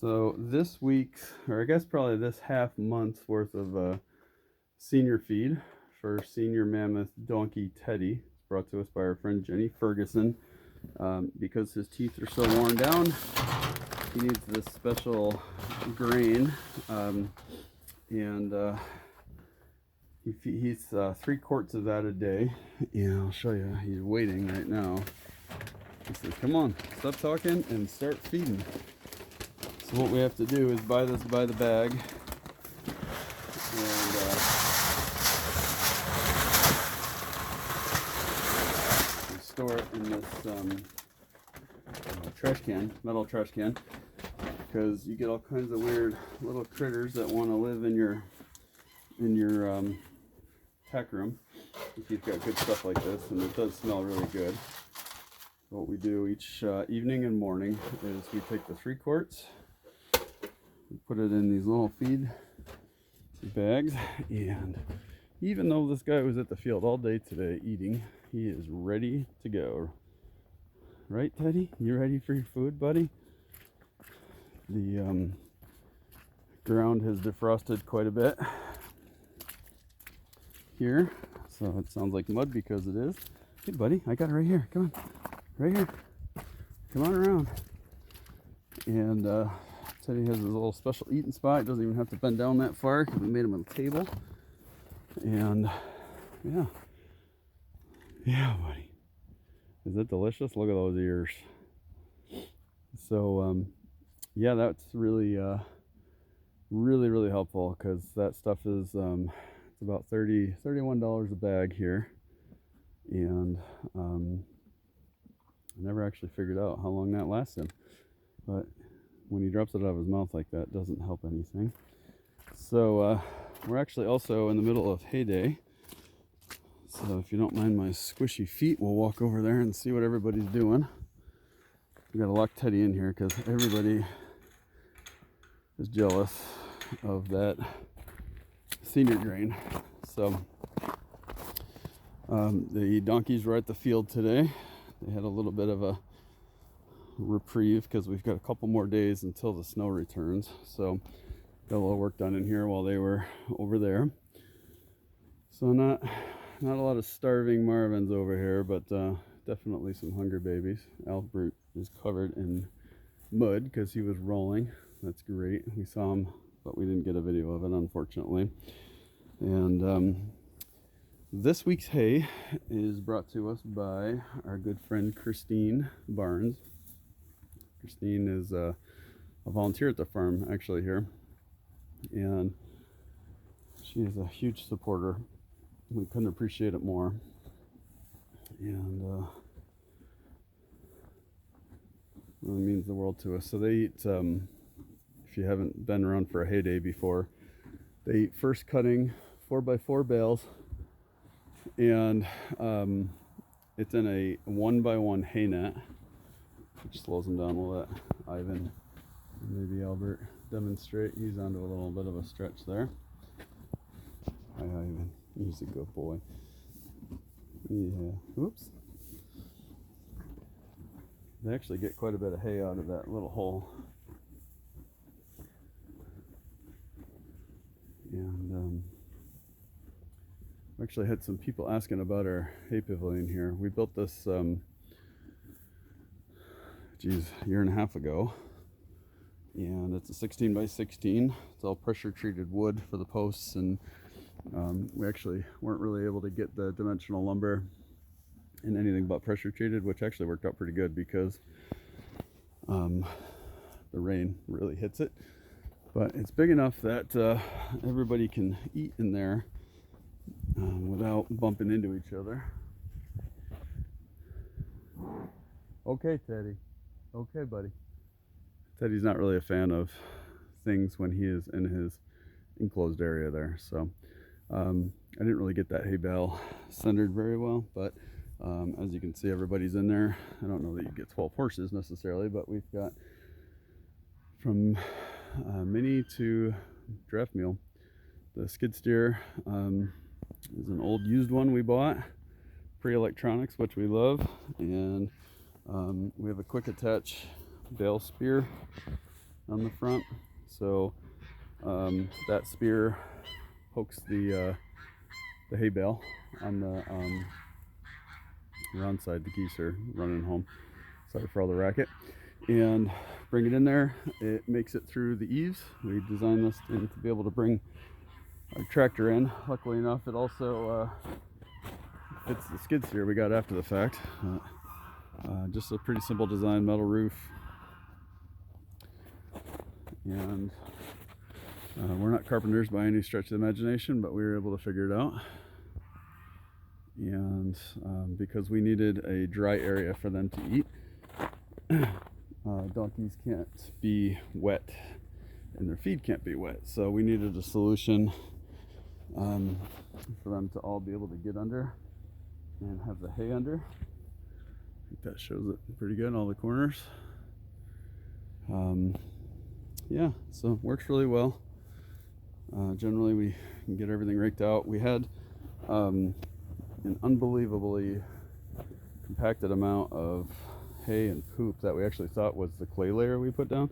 So this week's, or I guess probably this half month's worth of senior feed for senior mammoth donkey Teddy. It's brought to us by our friend Jeni Ferguson. Because his teeth are so worn down, he needs this special grain, and he eats 3 quarts of that a day. Yeah, I'll show you. He's waiting right now. He says, "Come on, stop talking and start feeding." So what we have to do is buy this by the bag, and we store it in this trash can, metal trash can, because you get all kinds of weird little critters that want to live in your tack room if you've got good stuff like this, and it does smell really good. What we do each evening and morning is we take the 3 quarts, we put it in these little feed bags, and even though this guy was at the field all day today eating, he is ready to go. Right, Teddy? You ready for your food, buddy? The ground has defrosted quite a bit here, so it sounds like mud because it is. Hey, buddy, I got it right here. Come on. Right here. Come on around. And Teddy has his little special eating spot. He doesn't even have to bend down that far because we made him a table. And yeah. Yeah, buddy. Is it delicious? Look at those ears. So yeah, that's really really helpful, because that stuff is it's about $31 a bag here. And I never actually figured out how long that lasted, but when he drops it out of his mouth like that, it doesn't help anything. So we're actually also in the middle of hay day, so if you don't mind my squishy feet, we'll walk over there and see what everybody's doing. We gotta lock Teddy in here because everybody is jealous of that senior grain. So the donkeys were at the field today. They had a little bit of a reprieve because we've got a couple more days until the snow returns. So got a little work done in here while they were over there. So not a lot of starving Marvins over here, but definitely some hungry babies. Albert is covered in mud because he was rolling. That's great. We saw him, but we didn't get a video of it, unfortunately. And this week's hay is brought to us by our good friend Christine Barnes. Christine is a volunteer at the farm actually here, and she is a huge supporter. We couldn't appreciate it more. And really means the world to us. So they eat, if you haven't been around for a hay day before, they eat first cutting 4x4 bales, and it's in a 1x1 hay net, which slows them down. We'll let Ivan, maybe Albert, demonstrate. He's onto a little bit of a stretch there. Hi, Ivan. He's a good boy. Yeah. Oops. They actually get quite a bit of hay out of that little hole. And we actually had some people asking about our hay pavilion here. We built this, a year and a half ago. And it's a 16 by 16. It's all pressure treated wood for the posts, and we actually weren't really able to get the dimensional lumber in anything but pressure treated, which actually worked out pretty good because the rain really hits it. But it's big enough that everybody can eat in there without bumping into each other. Okay, Teddy. Okay, buddy. Teddy's not really a fan of things when he is in his enclosed area there. So I didn't really get that hay bale centered very well, but as you can see, everybody's in there. I don't know that you get 12 horses necessarily, but we've got from mini to draft mule. The skid steer is an old used one we bought, pre-electronics, which we love, and we have a quick attach bale spear on the front. So that spear pokes the hay bale on the round side. The geese are running home. Sorry for all the racket. And bring it in there. It makes it through the eaves. We designed this to be able to bring our tractor in. Luckily enough, it also fits the skid steer we got after the fact. Just a pretty simple design, metal roof. And we're not carpenters by any stretch of the imagination, but we were able to figure it out. And because we needed a dry area for them to eat, donkeys can't be wet and their feed can't be wet, so we needed a solution for them to all be able to get under and have the hay under. I think that shows it pretty good, all the corners. Yeah, so it works really well. Generally we can get everything raked out. We had an unbelievably compacted amount of hay and poop that we actually thought was the clay layer we put down.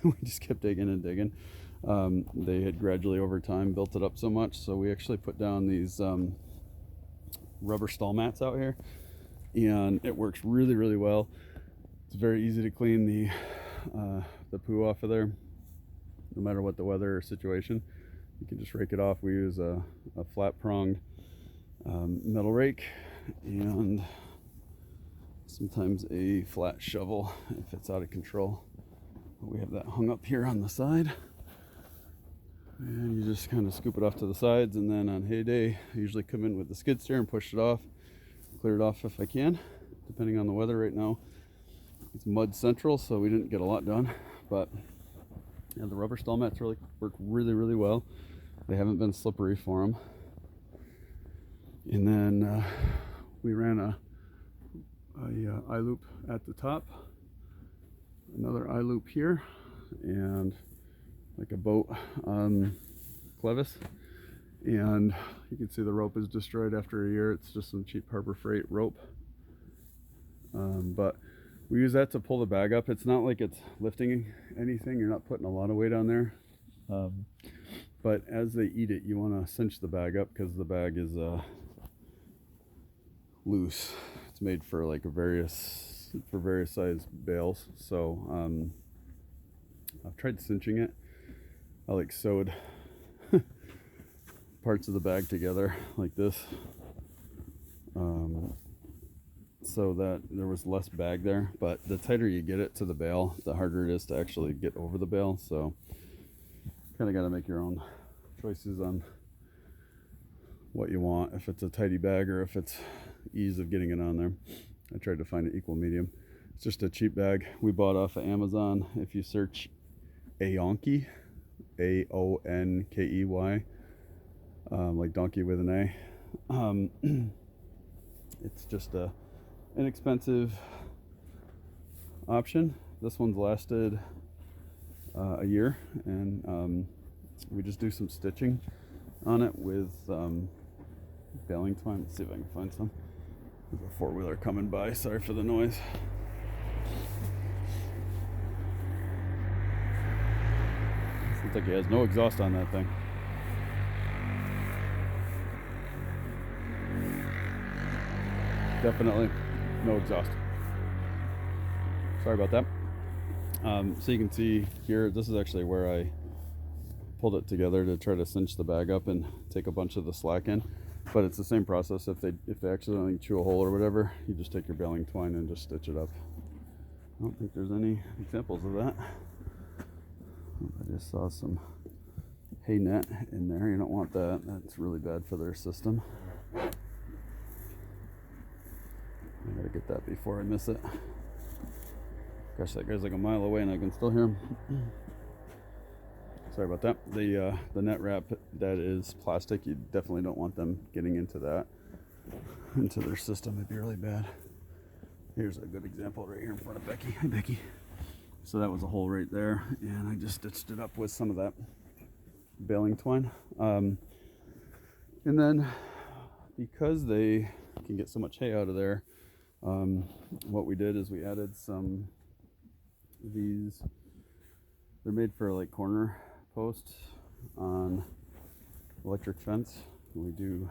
We just kept digging and digging. They had gradually over time built it up so much, so we actually put down these rubber stall mats out here, and it works really, really well. It's very easy to clean the poo off of there, no matter what the weather or situation. You can just rake it off. We use a flat pronged metal rake and sometimes a flat shovel if it's out of control. We have that hung up here on the side, and you just kind of scoop it off to the sides, and then on hay day I usually come in with the skid steer and push it off, clear it off if I can, depending on the weather. Right now it's mud central, so we didn't get a lot done, but yeah, the rubber stall mats work really, really well. They haven't been slippery for them. And then we ran a eye loop at the top, another eye loop here, and like a boat clevis. And you can see the rope is destroyed after a year. It's just some cheap Harbor Freight rope. But we use that to pull the bag up. It's not like it's lifting anything. You're not putting a lot of weight on there. But as they eat it, you want to cinch the bag up because the bag is loose. It's made for like various size bales. So I've tried cinching it. I like sewed parts of the bag together like this, so that there was less bag there. But the tighter you get it to the bale, the harder it is to actually get over the bale. So kind of got to make your own choices on what you want, if it's a tidy bag or if it's ease of getting it on there. I tried to find an equal medium. It's just a cheap bag we bought off of Amazon. If you search Aonkey, Aonkey, like donkey with an A, it's just a inexpensive option. This one's lasted a year, and we just do some stitching on it with baling twine. Let's see if I can find some. There's a four-wheeler coming by. Sorry for the noise. Looks like he has no exhaust on that thing. Definitely no exhaust. Sorry about that. So you can see here, this is actually where I pulled it together to try to cinch the bag up and take a bunch of the slack in. But it's the same process. If they accidentally chew a hole or whatever, you just take your baling twine and just stitch it up. I don't think there's any examples of that. I just saw some hay net in there. You don't want that. That's really bad for their system. I gotta get that before I miss it. Gosh, that guy's like a mile away and I can still hear him. Sorry about that. The net wrap that is plastic, you definitely don't want them getting into that, into their system. It'd be really bad. Here's a good example right here in front of Becky. Hi, Becky. So that was a hole right there, and I just stitched it up with some of that baling twine. And then because they can get so much hay out of there, what we did is we added some of these They're made for like corner posts on electric fence. We do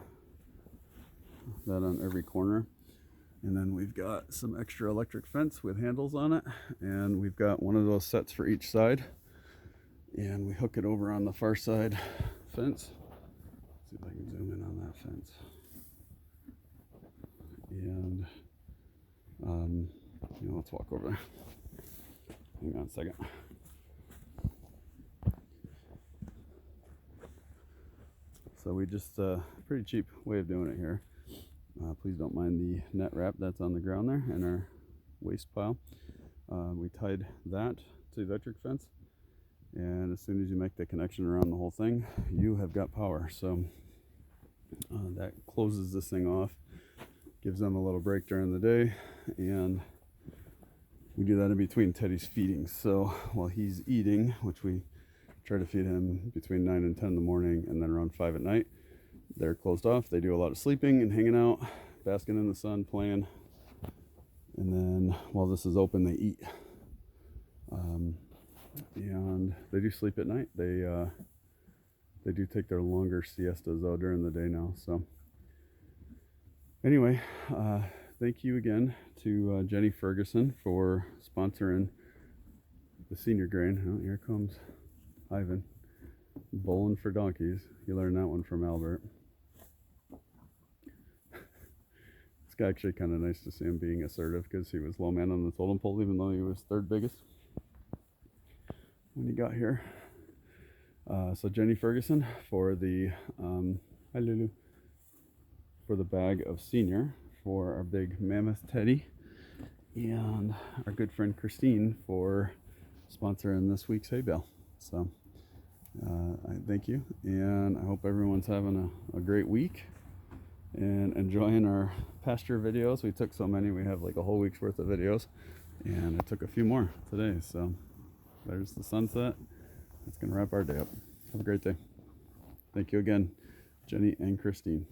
that on every corner. And then we've got some extra electric fence with handles on it, and we've got one of those sets for each side, and we hook it over on the far side fence. Let's see if I can zoom in on that fence. And let's walk over there. Hang on a second. So we just pretty cheap way of doing it here. Please don't mind the net wrap that's on the ground there in our waste pile. We tied that to the electric fence, and as soon as you make the connection around the whole thing, you have got power. So that closes this thing off, gives them a little break during the day, and we do that in between Teddy's feedings. So while he's eating, which we try to feed him between 9 and 10 in the morning and then around 5 at night, they're closed off. They do a lot of sleeping and hanging out, basking in the sun, playing. And then while this is open, they eat. And they do sleep at night. They do take their longer siestas though during the day now. So anyway, thank you again to Jeni Ferguson for sponsoring the senior grain. Oh, here comes Ivan, bowling for donkeys. You learned that one from Albert. It's actually kind of nice to see him being assertive, because he was low man on the totem pole, even though he was third biggest when he got here. So Jeni Ferguson for the hi Lulu, for the bag of senior for our big mammoth Teddy, and our good friend Christine for sponsoring this week's hay bale. So I thank you, and I hope everyone's having a great week and enjoying our pasture videos. We took so many, we have like a whole week's worth of videos, and I took a few more today. So there's the sunset. It's gonna wrap our day up. Have a great day. Thank you again, Jeni and Christine.